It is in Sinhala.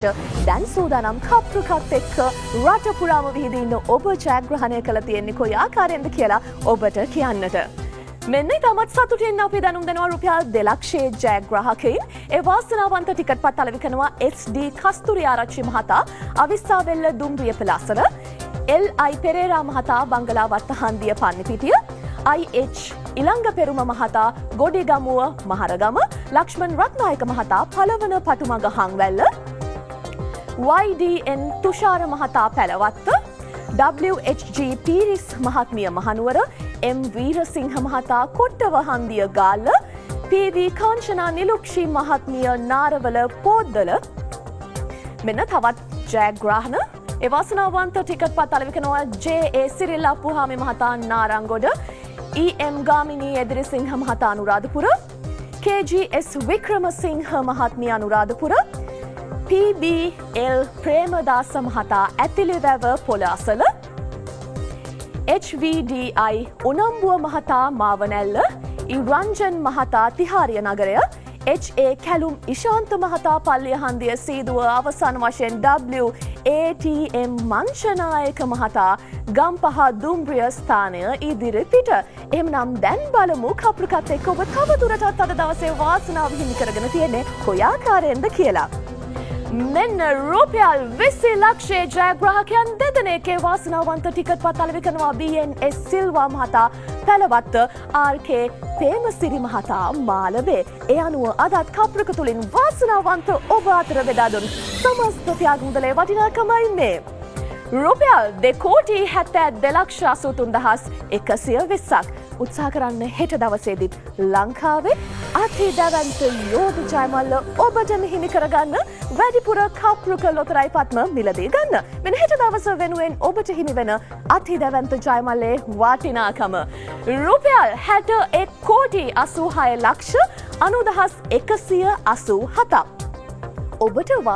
දැන් සූදානම් කප්පුකත් එක්ක රට පුරාම විහිදී ඉන්න ඔබ ජයග්‍රහණය කළ තියෙන්නේ කොයි ආකාරයෙන්ද කියලා ඔබට කියන්නට. මෙන්න තමත් සතුටින් අපි දැනුම් දෙනවා රුපියල් 2 ලක්ෂයේ ජයග්‍රාහකයින්. ඒ වාසනාවන්ත ටිකට් පත් අලෙවි කරනවා SD කස්තුරි ආරච්චි මහතා අවිස්සාවෙල්ල දුම්රිය පලාසර, LI පෙරේරා මහතා බංගලාවත්ත හන්දිය පන්නිපිටිය, IH ඉලංග පෙරුම මහතා ගොඩිගමුව මහරගම, ලක්ෂ්මන් රත්නායක මහතා පළවන පටුමග හංවැල්ල, YDN තුෂාර මහතා පැලවත්ත, WHG පීරිස් මහත්මිය මහනුවර, M වීරසිංහ මහතා කොට්ටව හන්දිය ගාල්ල, PV කාංශනා නිලුක්ෂි මහත්මිය නාරවල පෝද්දල. මෙන්න තවත් ජයග්‍රහණ එවාසනාවන්ත ටිකට් පත් අලෙවි කරනවා JA සිරිල් අප්පුහාමි මහතා නාරංගොඩ, EM ගාමිණී එදිරිසිංහ මහතා අනුරාධපුර, KGS වික්‍රමසිංහ මහත්මිය අනුරාධපුර, PBL ප්‍රේමදාස මහතා ඇතිලිවැව පොලාසල, HVDI උනම්බුව මහතා මාවනැල්ල, ඉරංජන් මහතා තිහාරිය නගරය, HA කැලුම් ඉශාන්ත මහතා පල්ලිය හන්දිය සීදුව අවසන් වශයෙන් WATM මංශනායක මහතා ගම්පහ දුම්රිය ස්ථානය ඉදිරිපිට. එහෙමනම් දැන් බලමු කප්පුකත් එක්ක ඔබ තවදුරටත් අද දවසේ වාසනාව හිමි කරගෙන තියෙන්නේ කොයි ආකාරයෙන්ද කියලා. මෙන්න රුපියල් 20 ලක්ෂයේ ජයග්‍රාහකයන් දෙදෙනෙක්ගේ වාසනාවන්ත ටිකට් පත් අලෙවි කරනවා BNS සිල්වා මහතා පැලවත්ත, RK පේමසිරි මහතා මාලබේ. ඒ අනුව අදත් කප්පුක තුලින් වාසනාවන්ත ඔබ අතර බෙදා දුන් සමස්ත ත්‍යාගමුදලේ වටිනාකමයි මේ. රුපියල් 2,72,83,120ක් උත්සාහ කරන්න හෙට දවසේදීත් ලංකාවේ අතිදැවැන්ත යෝධ ජයමල්ල ඔබටම හිමි කරගන්න වැඩිපුර කප්පුක ලොතරැයි පත්ම මිලදී ගන්න. මෙන්න හෙට දවස වෙනුවෙන් ඔබට හිමි වෙන අතිදැවැන්ත ජයමල්ලේ වටිනාකම රුපියල් 61,86,90,187ක්. ඔබට